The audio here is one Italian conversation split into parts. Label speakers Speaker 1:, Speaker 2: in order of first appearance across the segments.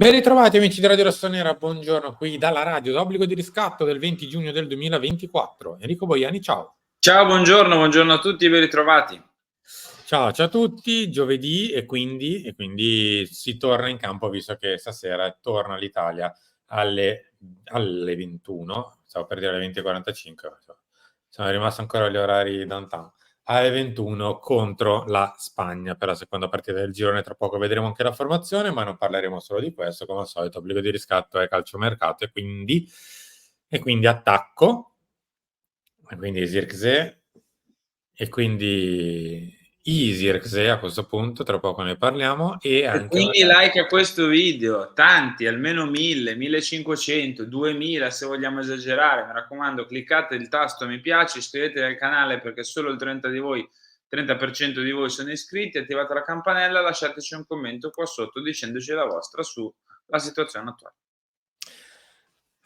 Speaker 1: Ben ritrovati amici di Radio Rossonera, buongiorno qui dalla radio d'obbligo di riscatto del 20 giugno del 2024. Enrico Boiani, ciao.
Speaker 2: Ciao, buongiorno a tutti, ben ritrovati.
Speaker 1: Ciao a tutti, giovedì e quindi si torna in campo visto che stasera torna l'Italia alle 21, stavo per dire alle 20:45, sono rimasto ancora agli orari downtown, alle 21 contro la Spagna per la seconda partita del girone. Tra poco vedremo anche la formazione, ma non parleremo solo di questo, come al solito obbligo di riscatto è calciomercato e quindi attacco, e quindi Zirkzee, e quindi Zirkzee a questo punto, tra poco ne parliamo, e
Speaker 2: E
Speaker 1: anche
Speaker 2: quindi
Speaker 1: magari
Speaker 2: like a questo video, tanti, almeno 1000, 1500, 2000 se vogliamo esagerare. Mi raccomando, cliccate il tasto mi piace, iscrivetevi al canale perché solo il 30% di voi sono iscritti, attivate la campanella, lasciateci un commento qua sotto dicendoci la vostra sulla situazione attuale.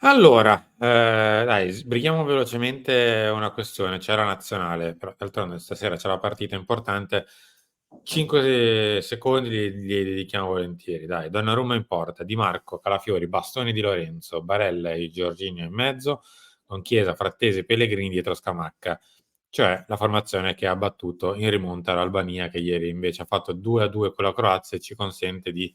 Speaker 1: allora, dai, sbrighiamo velocemente una questione. C'era nazionale, però d'altronde stasera c'è la partita importante. 5 secondi li dedichiamo volentieri. Dai, Donnarumma in porta, Di Marco, Calafiori, Bastoni di Lorenzo, Barella e Jorginho in mezzo, con Chiesa, Frattesi e Pellegrini dietro Scamacca. Cioè la formazione che ha battuto in rimonta l'Albania, che ieri invece ha fatto 2-2 con la Croazia e ci consente di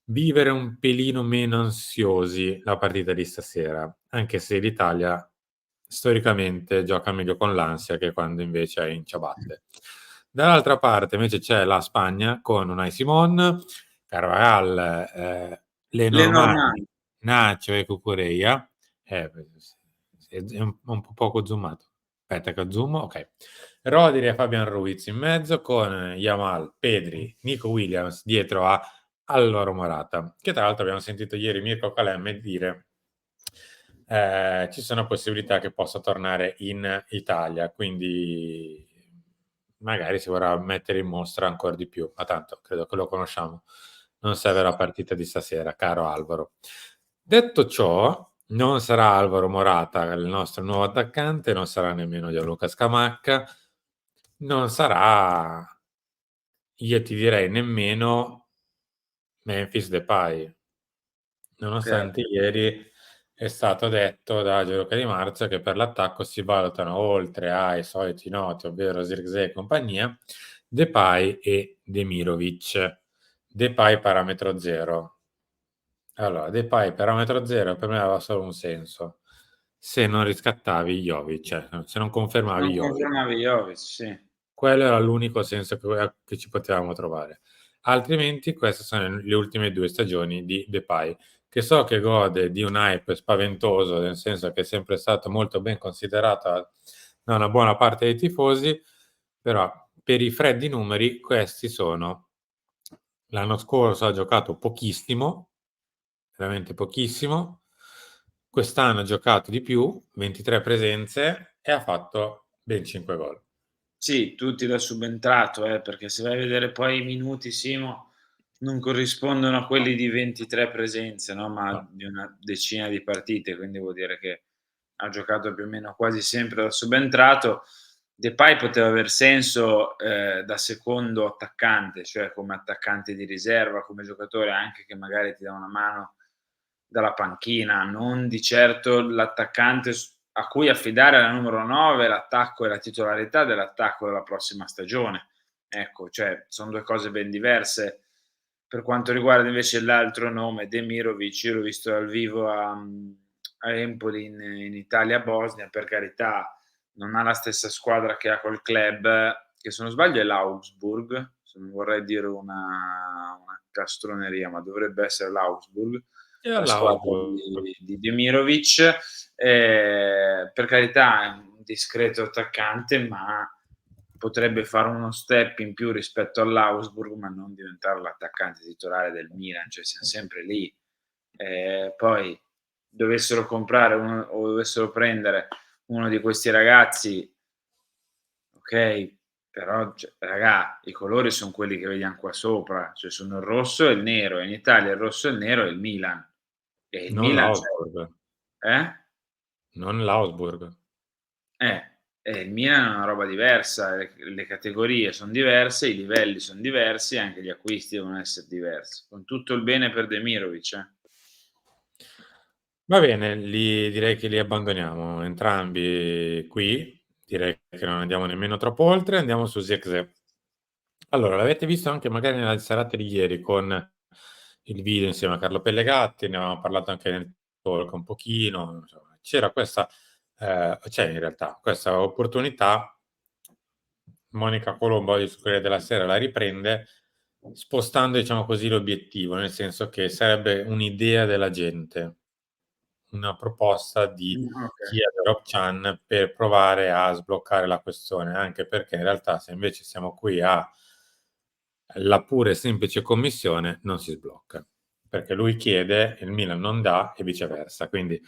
Speaker 1: vivere un pelino meno ansiosi la partita di stasera, anche se l'Italia storicamente gioca meglio con l'ansia che quando invece è in ciabatte. Dall'altra parte invece c'è la Spagna con Unai Simon, Carvajal, Lenormand,
Speaker 2: Lenormand.
Speaker 1: Nacho e Cucurella. È un po' poco zoomato. Aspetta che zoom, ok. Rodri e Fabian Ruiz in mezzo con Yamal, Pedri, Nico Williams dietro a Alvaro Morata, che tra l'altro abbiamo sentito ieri Mirko Calemme dire ci sono possibilità che possa tornare in Italia, quindi magari si vorrà mettere in mostra ancora di più, ma tanto credo che lo conosciamo, non serve la partita di stasera, caro Alvaro. Detto ciò, non sarà Alvaro Morata il nostro nuovo attaccante, non sarà nemmeno Gianluca Scamacca, non sarà, io ti direi, nemmeno Memphis Depay, nonostante
Speaker 2: Okay.
Speaker 1: ieri è stato detto da Gianluca Di Marzio che per l'attacco si valutano, oltre ai soliti noti, ovvero Zirkzee e compagnia, Depay e Demirovic. Depay parametro 0. Allora, Depay parametro 0 per me aveva solo un senso: se non riscattavi Jovic, cioè se non
Speaker 2: Se
Speaker 1: confermavi
Speaker 2: non
Speaker 1: Jovic.
Speaker 2: confermavi Jovic, sì.
Speaker 1: Quello era l'unico senso che ci potevamo trovare. Altrimenti queste sono le ultime 2 stagioni di Depay, che so che gode di un hype spaventoso, nel senso che è sempre stato molto ben considerato da una buona parte dei tifosi, però per i freddi numeri questi sono: l'anno scorso ha giocato pochissimo, veramente pochissimo, quest'anno ha giocato di più, 23 presenze e ha fatto ben 5 gol.
Speaker 2: Sì, tutti da subentrato, perché se vai a vedere poi i minuti, Simo, non corrispondono a quelli di 23 presenze, no, ma
Speaker 1: No.
Speaker 2: di una decina di partite, quindi vuol dire che ha giocato più o meno quasi sempre da subentrato. Depay poteva aver senso, da secondo attaccante, cioè come attaccante di riserva, come giocatore anche che magari ti dà una mano dalla panchina, non di certo l'attaccante a cui affidare la numero 9 l'attacco e la titolarità dell'attacco della prossima stagione. Ecco, cioè son 2 cose ben diverse. Per quanto riguarda invece l'altro nome, Demirovic, io l'ho visto dal vivo a Empoli in Italia Bosnia, per carità, non ha la stessa squadra che ha col club, che se non sbaglio è l'Augsburg, se non vorrei dire una castroneria, ma dovrebbe essere l'Augsburg,
Speaker 1: E
Speaker 2: la squadra
Speaker 1: all'Augsburg.
Speaker 2: di Demirovic. Per carità è un discreto attaccante, ma potrebbe fare uno step in più rispetto all'Augsburg, ma non diventare l'attaccante titolare del Milan, cioè siam sempre lì. Poi dovessero comprare uno o dovessero prendere uno di questi ragazzi, okay, però cioè raga, i colori son quelli che vediam qua sopra, cioè sono il rosso e il nero, e in Italia il rosso e il nero è il Milan. E il
Speaker 1: Non
Speaker 2: Milan c'è
Speaker 1: l'Augsburg,
Speaker 2: eh?
Speaker 1: non l'Augsburg.
Speaker 2: Eh. Il Milan è una roba diversa, le categorie son diverse, i livelli son diversi, anche gli acquisti devono esser diversi. Con tutto il bene per Demirovic,
Speaker 1: Va bene, direi che li abbandoniamo entrambi qui. Direi che non andiamo nemmeno troppo oltre, andiamo su Zirkzee. Allora, l'avete visto anche magari nella serata di ieri con il video insieme a Carlo Pellegatti, ne avevamo parlato anche nel talk un pochino, insomma, c'era questa c'è in realtà questa opportunità. Monica Colombo di Corriere della Sera la riprende spostando, diciamo così, l'obiettivo, nel senso che sarebbe un'idea della gente, una proposta di
Speaker 2: Okay.
Speaker 1: chi è Rob Chan per provare a sbloccare la questione, anche perché in realtà se invece siamo qui a la pura e semplice commissione non si sblocca, perché lui chiede, il Milan non dà e viceversa. Quindi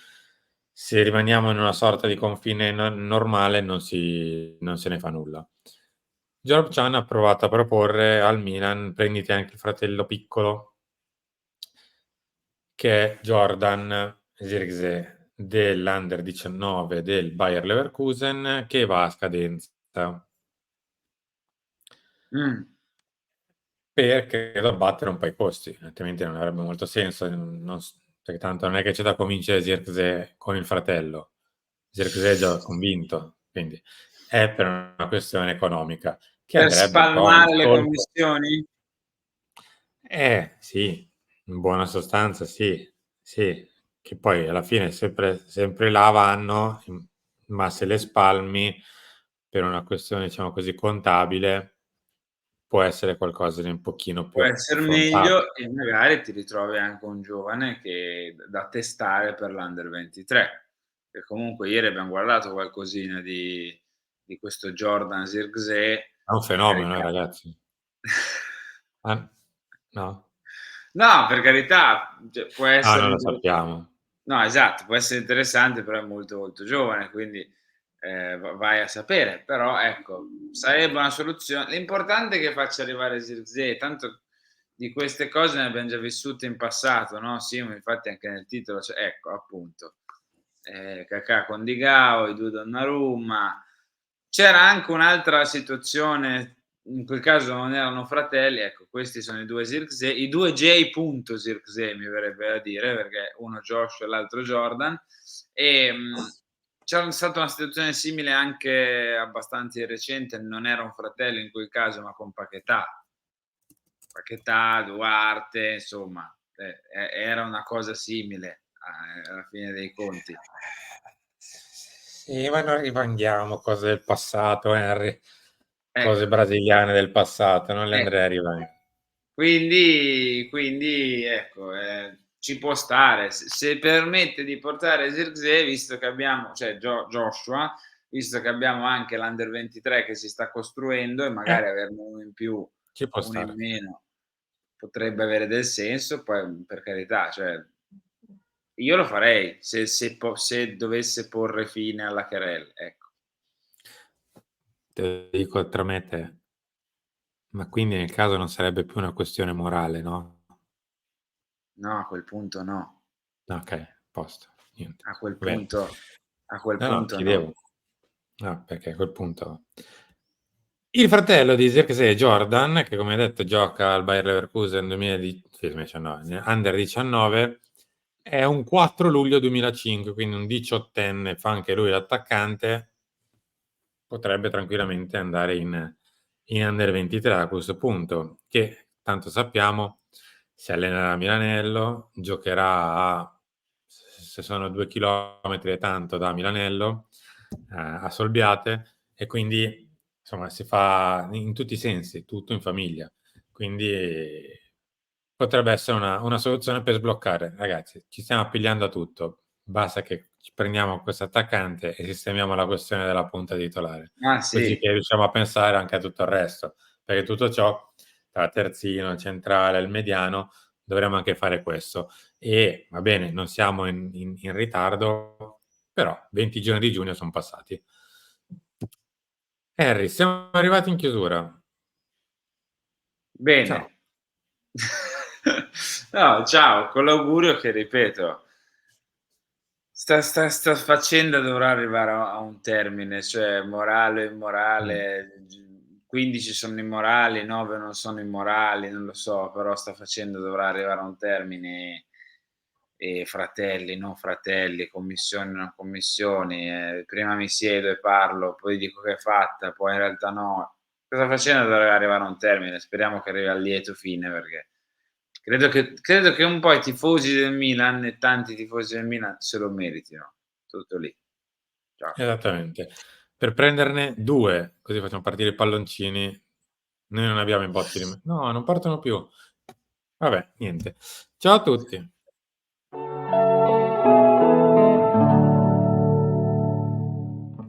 Speaker 1: se rimaniamo in una sorta di confine normale non se ne fa nulla. Job Chan ha provato a proporre al Milan: prenditi anche il fratello piccolo, che è Jordan Zirkzee, dell'Under 19 del Bayer Leverkusen, che va a scadenza.
Speaker 2: Mh.
Speaker 1: Per credo abbattere un po' i costi, altrimenti non avrebbe molto senso, perché tanto non è che c'è da convincere Zirkzee con il fratello. Zirkzee è già convinto, quindi è per una questione economica, che
Speaker 2: Per
Speaker 1: andrebbe un po' in
Speaker 2: spalmare le
Speaker 1: solco.
Speaker 2: commissioni?
Speaker 1: Sì, in buona sostanza sì, sì, che poi alla fine sempre là vanno, ma se le spalmi per una questione, diciamo così, contabile, può essere qualcosa di un pochino
Speaker 2: Può
Speaker 1: più
Speaker 2: esser
Speaker 1: affrontabile.
Speaker 2: meglio e magari ti ritrovi anche un giovane che da testare per l'Under 23, che comunque ieri abbiam guardato qualcosina di questo Jordan Zirkzee,
Speaker 1: È un
Speaker 2: per
Speaker 1: fenomeno,
Speaker 2: carità.
Speaker 1: ragazzi. Ah, no?
Speaker 2: No, per carità, cioè può
Speaker 1: Ah,
Speaker 2: essere
Speaker 1: non lo
Speaker 2: inter
Speaker 1: sappiamo.
Speaker 2: no, esatto, può essere interessante, però è molto, molto giovane, quindi, vai a sapere. Però ecco, sarebbe una l'importante è che faccia arrivare Zirkzee, tanto di queste cose ne abbiam già vissute in passato, no, sì, ma infatti anche nel titolo ecco, appunto, Kakà con Digao, i 2 Donnarumma. C'era anche un'altra situazione, in quel caso non erano fratelli, ecco, questi sono i 2 Zirkzee, i 2 J. Zirkzee mi verrebbe da dire, perché uno Joshua e l'altro Jordan. C'era stata una situazione simile anche abbastanza di recente, non era un fratello in quel caso, ma con Paquetá, Duarte, insomma, era una cosa simile alla fine dei conti.
Speaker 1: Sì, ma non rimandiamo cose del passato, Henry. Cose
Speaker 2: Ecco,
Speaker 1: brasiliane del passato, non le andrei
Speaker 2: ecco.
Speaker 1: a rivendere.
Speaker 2: Quindi ecco, ci può stare. Se permette di portare Zirkzee, visto che abbiamo cioè Joshua, visto che abbiamo anche l'Under 23 che si sta costruendo e magari averne uno in più,
Speaker 1: Ci può
Speaker 2: uno in
Speaker 1: stare.
Speaker 2: meno, potrebbe avere del senso. Poi per carità, cioè io lo farei se dovesse porre fine alla querela, ecco.
Speaker 1: Te lo dico tra me e te. Ma quindi nel caso non sarebbe più una questione morale, no?
Speaker 2: No, a quel punto no.
Speaker 1: Okay, posto, niente.
Speaker 2: A quel
Speaker 1: Va bene.
Speaker 2: punto a quel
Speaker 1: No, no,
Speaker 2: punto no.
Speaker 1: chiedevo. No, perché a quel punto il fratello di Zirkzee, Jordan, che come hai detto gioca al Bayer Leverkusen 2019, Under 19, è un 4 luglio 2005, quindi un diciottenne, fa anche lui l'attaccante, potrebbe tranquillamente andare in Under 23 a questo punto, che tanto sappiamo si allenerà a Milanello, giocherà se sono 2 chilometri e tanto da Milanello, a Solbiate, e quindi insomma si fa in tutti i sensi, tutto in famiglia. Quindi potrebbe essere una soluzione per sbloccare. Ragazzi, ci stiamo appigliando a tutto, basta che ci prendiamo questo attaccante e sistemiamo la questione della punta titolare,
Speaker 2: Ah
Speaker 1: così
Speaker 2: sì.
Speaker 1: che riusciamo a pensare anche a tutto il resto, perché tutto ciò, tra terzino, il centrale, il mediano, dovremmo anche fare questo. E va bene, non siamo in ritardo, però 20 giorni di giugno son passati. Henry, siamo arrivati in chiusura. Ciao.
Speaker 2: Bene. No, ciao, con l'augurio che ripeto sta faccenda dovrà arrivare a un termine, cioè morale o
Speaker 1: Mh.
Speaker 2: immorale, 15 sono immorali, 9 non sono immorali, non lo so, però sta faccenda dovrà arrivare a un termine, e fratelli, non fratelli, commissioni, non commissioni, prima mi siedo e parlo, poi dico che è fatta, poi in realtà no. Questa faccenda dovrebbe arrivare a un termine, speriamo che arrivi a lieto fine, perché credo che un po' i tifosi del Milan e tanti tifosi del Milan se lo meritino. Tutto lì. Ciao.
Speaker 1: Esattamente. Per prenderne 2, così facciamo partire i palloncini. Noi non abbiamo i botti di me no, non partono più. Vabbè, niente. Ciao a tutti.